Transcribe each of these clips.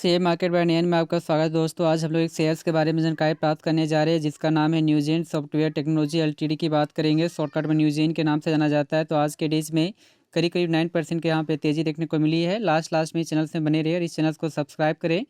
Share market bye नयन में आपका स्वागत है दोस्तों। आज हम लोग एक शेयर्स के बारे में जानकारी प्राप्त करने जा रहे हैं जिसका नाम है न्यूजेन सॉफ्टवेयर टेक्नोलॉजी एलटीडी की बात करेंगे। शॉर्टकट में न्यूजेन के नाम से जाना जाता है। तो आज के डेज में करीब करीब 9% के यहाँ पे तेज़ी देखने को मिली है। लास्ट में इस चैनल से बने रहिए और इस चैनल को सब्सक्राइब करें।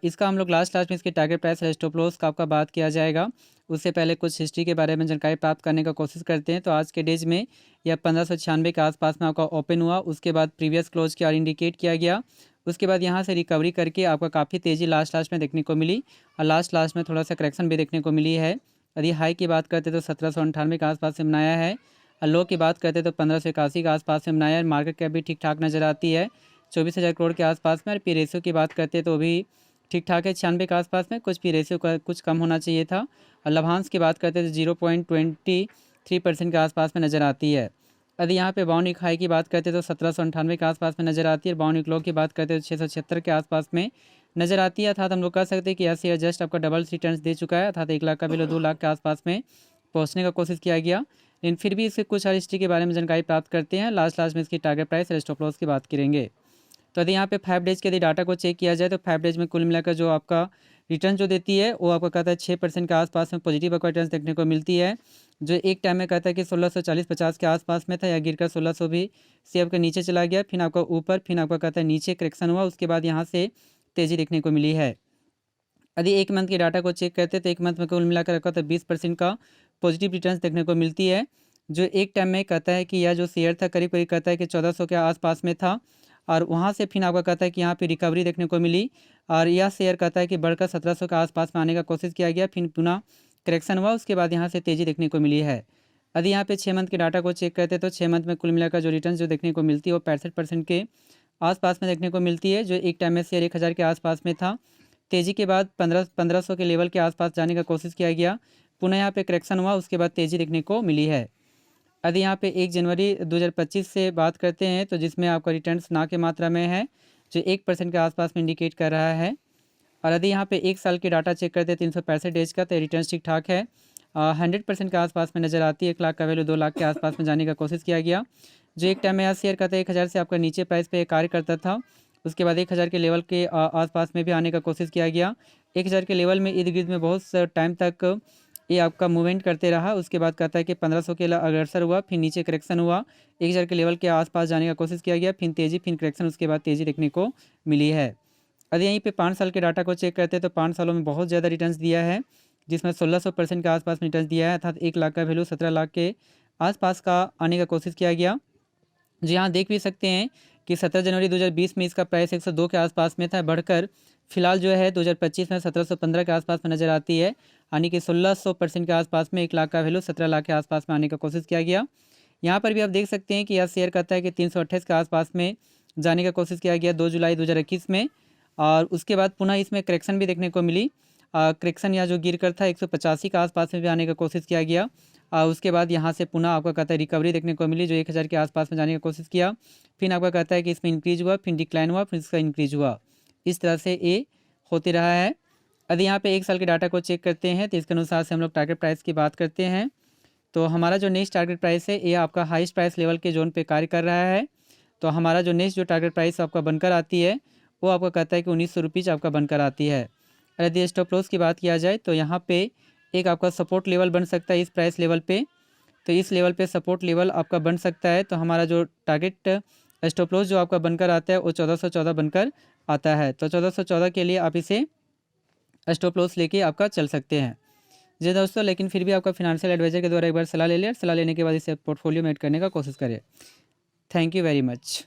इसका हम लोग लास्ट में इसके टारगेट प्राइस और स्टॉप लॉस का आपका बात किया जाएगा। उससे पहले कुछ हिस्ट्री के बारे में जानकारी प्राप्त करने का कोशिश करते हैं। तो आज के डेज में यह 1596 के आसपास में आपका ओपन हुआ। उसके बाद प्रीवियस क्लोज की और इंडिकेट किया गया। उसके बाद यहाँ से रिकवरी करके आपका काफ़ी तेज़ी लास्ट में देखने को मिली और लास्ट में थोड़ा सा करेक्शन भी देखने को मिली है। यदि हाई की बात करते तो 1798 के आसपास से बनाया है और लो की बात करते तो 1581 के आसपास में बनाया है। मार्केट कैप भी ठीक ठाक नज़र आती है 24,000 करोड़ के आसपास में। और पी रेशियो की बात करते तो भी ठीक ठाक है 96 के आसपास में। कुछ पी रेशियो का कुछ कम होना चाहिए था। और लाभांश की बात करते तो 0.23% के आसपास में नज़र आती है। यदि यहाँ पे बाउंड एक हाई की बात करते तो 1798 के आसपास में नज़र आती है। और बाउंड एक लो की बात करते तो 676 के आसपास में नज़र आती है। अर्थात हम लोग कह सकते हैं कि यह शेयर जस्ट आपका डबल रिटर्न्स दे चुका है। अर्थात 1 लाख का बिलो 2 लाख के आसपास में पहुँचने का कोशिश किया गया। लेकिन फिर भी इसके कुछ हिस्ट्री के बारे में जानकारी प्राप्त करते हैं। लास्ट में इसकी टारगेट प्राइस और स्टॉप लॉस की बात करेंगे। तो यदि यहाँ पे 5 डेज के यदि डाटा को चेक किया जाए तो 5 डेज में कुल मिलाकर जो आपका रिटर्न जो देती है वो आपको कहता है 6% के आसपास में पॉजिटिव आपको रिटर्न देखने को मिलती है। जो एक टाइम में कहता है कि 1640-50 के आसपास में था या गिरकर 1600 भी से आपका नीचे चला गया। फिर आपका ऊपर फिर आपका कहता है नीचे करेक्शन हुआ। उसके बाद यहाँ से तेज़ी देखने को मिली है। यदि एक मंथ के डाटा को चेक करते तो एक मंथ में कुल मिलाकर रखा तो 20% का पॉजिटिव रिटर्न देखने को मिलती है। जो एक टाइम में कहता है कि यह जो शेयर था करीब करीब कहता है कि 1400 के आसपास में था और वहाँ से फिर आपका कहता है कि यहाँ पे रिकवरी देखने को मिली और यह शेयर कहता है कि बढ़कर 1700 के आसपास में आने का कोशिश किया गया। फिर पुनः करेक्शन हुआ। उसके बाद यहाँ से तेज़ी देखने को मिली है। यदि यहाँ पे 6 मंथ के डाटा को चेक करते तो 6 मंथ में कुल मिलाकर जो रिटर्न जो देखने को मिलती है वो 65% के आसपास में देखने को मिलती है। जो एक टाइम में शेयर 1000 के आसपास में था। तेज़ी के बाद 1500 के लेवल के आसपास जाने का कोशिश किया गया। पुनः यहाँ पे करेक्शन हुआ। उसके बाद तेज़ी देखने को मिली है। यदि यहाँ पे 1 जनवरी 2025 से बात करते हैं तो जिसमें आपका रिटर्न्स ना की मात्रा में है जो 1% के आसपास में इंडिकेट कर रहा है। और यदि यहाँ पे 1 साल की डाटा चेक करते हैं 365 डेज का तो रिटर्न्स ठीक ठाक है 100% के आसपास में नज़र आती है। 1 लाख का वैल्यू 2 लाख के आसपास में जाने का कोशिश किया गया। जो एक टाइम में यह शेयर करता है 1000 से आपका नीचे प्राइस पे कार्य करता था। उसके बाद 1000 के लेवल के आसपास में भी आने का कोशिश किया गया। 1000 के लेवल में इर्द गिर्द में बहुत टाइम तक ये आपका मूवमेंट करते रहा। उसके बाद कहता है कि 1500 के अग्रसर हुआ। फिर नीचे करेक्शन हुआ। 1000 के लेवल के आसपास जाने का कोशिश किया गया। फिर तेज़ी फिर करेक्शन उसके बाद तेज़ी देखने को मिली है। यदि यहीं पे 5 साल के डाटा को चेक करते हैं तो 5 सालों में बहुत ज़्यादा रिटर्न्स दिया है जिसमें 1600% के आसपास में रिटर्न्स दिया है। अर्थात 1 लाख का वैल्यू 17 लाख के आसपास का आने का कोशिश किया गया। जी हाँ, देख भी सकते हैं कि 17 जनवरी 2020 में इसका प्राइस 102 के आसपास में था। बढ़कर फिलहाल जो है 2025 में 1715 के आसपास में नज़र आती है। यानी कि 1600% के आसपास में 1 लाख का वैल्यू 17 लाख के आसपास में आने का कोशिश किया गया। यहाँ पर भी आप देख सकते हैं कि यह शेयर करता है कि 328 के आसपास में जाने का कोशिश किया गया 2 जुलाई 2021 में। और उसके बाद पुनः इसमें करेक्शन भी देखने को मिली। करेक्शन या जो गिर कर था 185 के आसपास में भी आने का कोशिश किया गया। उसके बाद यहाँ से पुनः आपका कहता है रिकवरी देखने को मिली जो 1000 के आसपास में जाने की कोशिश किया। फिर आपका कहता है कि इसमें इंक्रीज हुआ फिर डिक्लाइन हुआ फिर इसका इंक्रीज हुआ। इस तरह से ये होते रहा है। यदि यहाँ पे 1 साल के डाटा को चेक करते हैं तो इसके अनुसार से हम लोग टारगेट प्राइस की बात करते हैं। तो हमारा जो नेक्स्ट टारगेट प्राइस है ये आपका हाईएस्ट प्राइस लेवल के जोन पे कार्य कर रहा है। तो हमारा जो नेक्स्ट जो टारगेट प्राइस आपका बनकर आती है वो आपका कहता है कि 1900 रुपीज़ आपका बनकर आती है। यदि स्टॉप लॉस की बात किया जाए तो यहाँ पे एक आपका सपोर्ट लेवल बन सकता है इस प्राइस लेवल पे। तो इस लेवल पे सपोर्ट लेवल आपका बन सकता है। तो हमारा जो टारगेट स्टॉप लॉस जो आपका बनकर आता है वो 1414 बनकर आता है। तो 1414 के लिए आप इसे स्टॉप लॉस लेके आपका चल सकते हैं। जी दोस्तों, लेकिन फिर भी आपका फिनेंशियल एडवाइजर के द्वारा एक बार सलाह ले लें। सलाह लेने के बाद इसे पोर्टफोलियो में ऐड करने का कोशिश करें। Thank you very much.